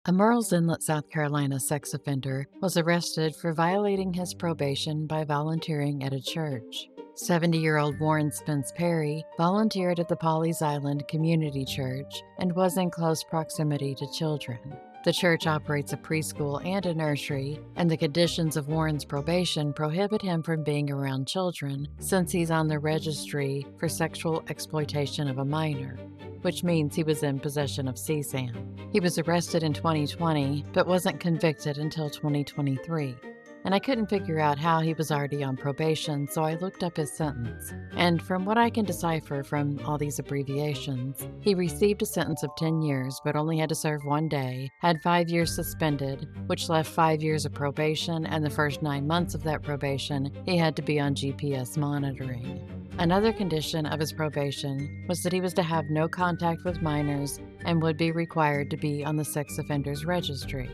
A Murrells Inlet, South Carolina sex offender was arrested for violating his probation by volunteering at a church. 70-year-old Warren Spence Perry volunteered at the Pawleys Island Community Church and was in close proximity to children. The church operates a preschool and a nursery, and the conditions of Warren's probation prohibit him from being around children since he's on the registry for sexual exploitation of a minor, which means he was in possession of CSAM. He was arrested in 2020, but wasn't convicted until 2023. And I couldn't figure out how he was already on probation, so I looked up his sentence. And from what I can decipher from all these abbreviations, he received a sentence of 10 years, but only had to serve 1 day, had 5 years suspended, which left 5 years of probation, and the first 9 months of that probation, he had to be on GPS monitoring. Another condition of his probation was that he was to have no contact with minors and would be required to be on the sex offenders registry.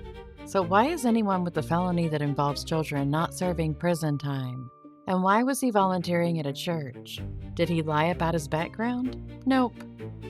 So why is anyone with a felony that involves children not serving prison time? And why was he volunteering at a church? Did he lie about his background? Nope.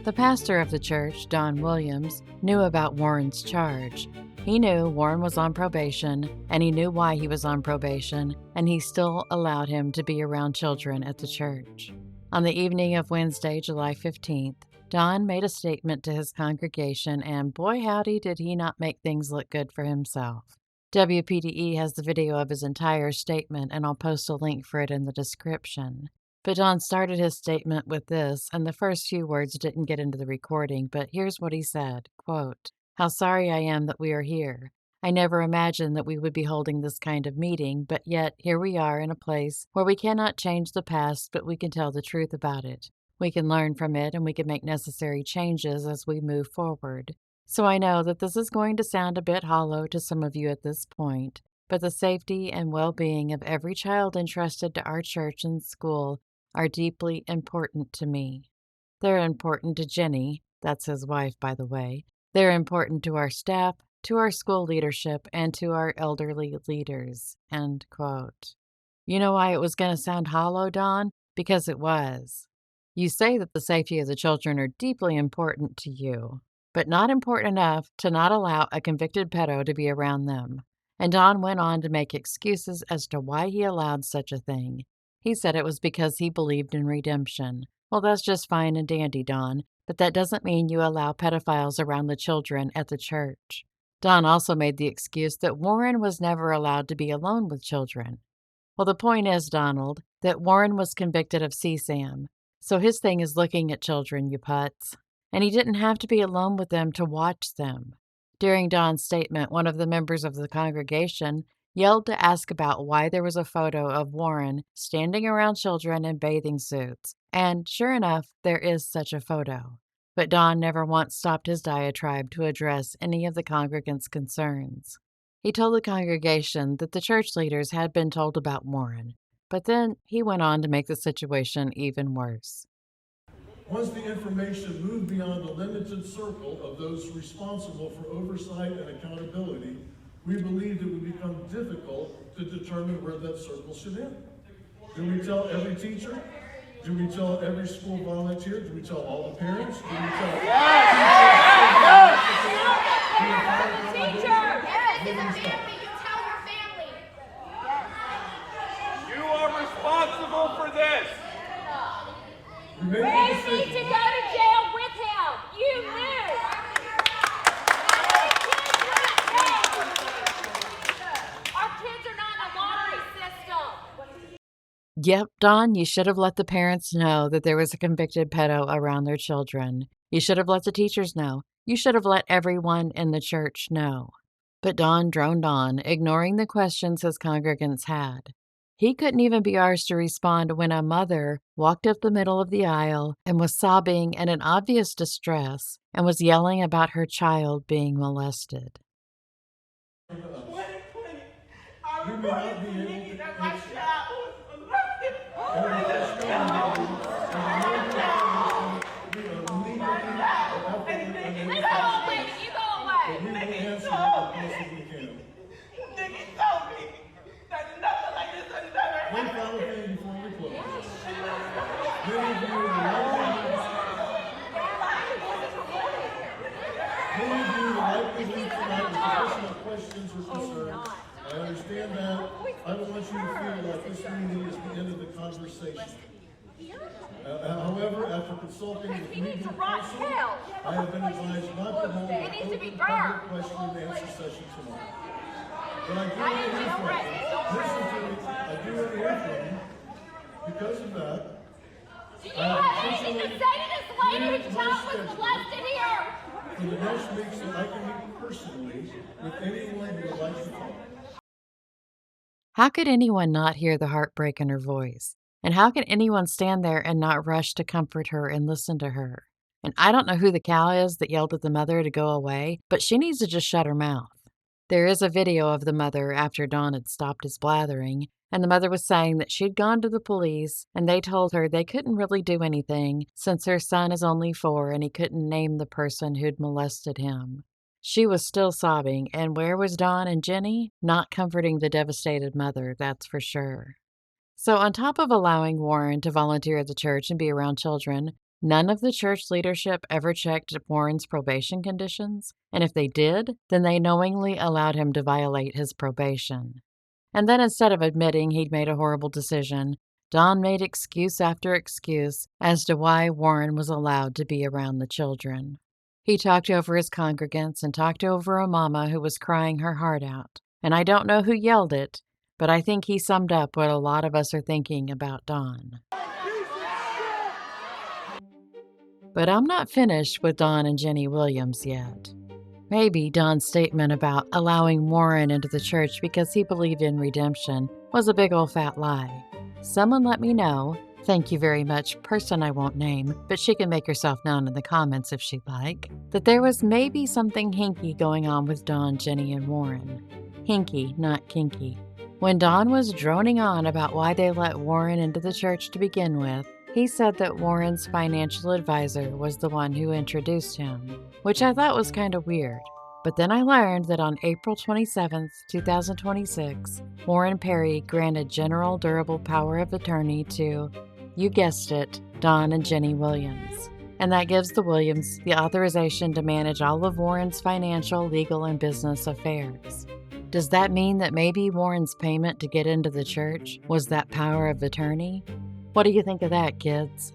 The pastor of the church, Don Williams, knew about Warren's charge. He knew Warren was on probation, and he knew why he was on probation, and he still allowed him to be around children at the church. On the evening of Wednesday, July 15th, Don made a statement to his congregation, and boy howdy did he not make things look good for himself. WPDE has the video of his entire statement, and I'll post a link for it in the description. But Don started his statement with this, and the first few words didn't get into the recording, but here's what he said, quote, "How sorry I am that we are here. I never imagined that we would be holding this kind of meeting, but yet here we are in a place where we cannot change the past, but we can tell the truth about it. We can learn from it, and we can make necessary changes as we move forward. So I know that this is going to sound a bit hollow to some of you at this point, but the safety and well-being of every child entrusted to our church and school are deeply important to me. They're important to Jenny," that's his wife, by the way. "They're important to our staff, to our school leadership, and to our elderly leaders." End quote. You know why it was going to sound hollow, Don? Because it was. You say that the safety of the children are deeply important to you, but not important enough to not allow a convicted pedo to be around them. And Don went on to make excuses as to why he allowed such a thing. He said it was because he believed in redemption. Well, that's just fine and dandy, Don, but that doesn't mean you allow pedophiles around the children at the church. Don also made the excuse that Warren was never allowed to be alone with children. Well, the point is, Donald, that Warren was convicted of CSAM. So his thing is looking at children, you putz. And he didn't have to be alone with them to watch them. During Don's statement, one of the members of the congregation yelled to ask about why there was a photo of Warren standing around children in bathing suits. And sure enough, there is such a photo. But Don never once stopped his diatribe to address any of the congregants' concerns. He told the congregation that the church leaders had been told about Warren. But then he went on to make the situation even worse. Once the information moved beyond the limited circle of those responsible for oversight and accountability, we believed it would become difficult to determine where that circle should end. Do we tell every teacher? Do we tell every school volunteer? Do we tell all the parents? Do we tell Teacher! For this. They need to go to jail with him. You knew. Our kids are not in a lottery system. Yep, Don, you should have let the parents know that there was a convicted pedo around their children. You should have let the teachers know. You should have let everyone in the church know. But Don droned on, ignoring the questions his congregants had. He couldn't even be arsed to respond when a mother walked up the middle of the aisle and was sobbing in an obvious distress and was yelling about her child being molested. I reported to Nikki that my child was molested. You go away. You go away. Nikki told me that nothing like this has ever One happened. final thing before we close. Many of you would like to leave tonight questions or concerns. I understand that. I don't want you to feel like this meeting is the end of the conversation. However, after consulting with He needs legal to rot counsel, hell. I have been advised not to hold He an needs to be open burned. public question and answer session tonight. But I do I want to need hear to from rest. you. Listen to me. I do want to hear from you. Because of that, Do you have anything to say to this lady whose child was molested here? for the next week, so I can meet personally with anyone who would like to talk. How could anyone not hear the heartbreak in her voice? And how could anyone stand there and not rush to comfort her and listen to her? And I don't know who the cow is that yelled at the mother to go away, but she needs to just shut her mouth. There is a video of the mother after Don had stopped his blathering, and the mother was saying that she'd gone to the police and they told her they couldn't really do anything since her son is only 4 and he couldn't name the person who'd molested him. She was still sobbing, and where was Don and Jenny? Not comforting the devastated mother, that's for sure. So, on top of allowing Warren to volunteer at the church and be around children, none of the church leadership ever checked Warren's probation conditions, and if they did, then they knowingly allowed him to violate his probation. And then instead of admitting he'd made a horrible decision, Don made excuse after excuse as to why Warren was allowed to be around the children. He talked over his congregants and talked over a mama who was crying her heart out. And I don't know who yelled it, but I think he summed up what a lot of us are thinking about Don. But I'm not finished with Don and Jenny Williams yet. Maybe Don's statement about allowing Warren into the church because he believed in redemption was a big old fat lie. Someone let me know. Thank you very much, person I won't name, but she can make herself known in the comments if she'd like, that there was maybe something hinky going on with Don, Jenny, and Warren. Hinky, not kinky. When Don was droning on about why they let Warren into the church to begin with, he said that Warren's financial advisor was the one who introduced him, which I thought was kind of weird. But then I learned that on April 27, 2026, Warren Perry granted general durable power of attorney to, you guessed it, Don and Jenny Williams. And that gives the Williams the authorization to manage all of Warren's financial, legal, and business affairs. Does that mean that maybe Warren's payment to get into the church was that power of attorney? What do you think of that, kids?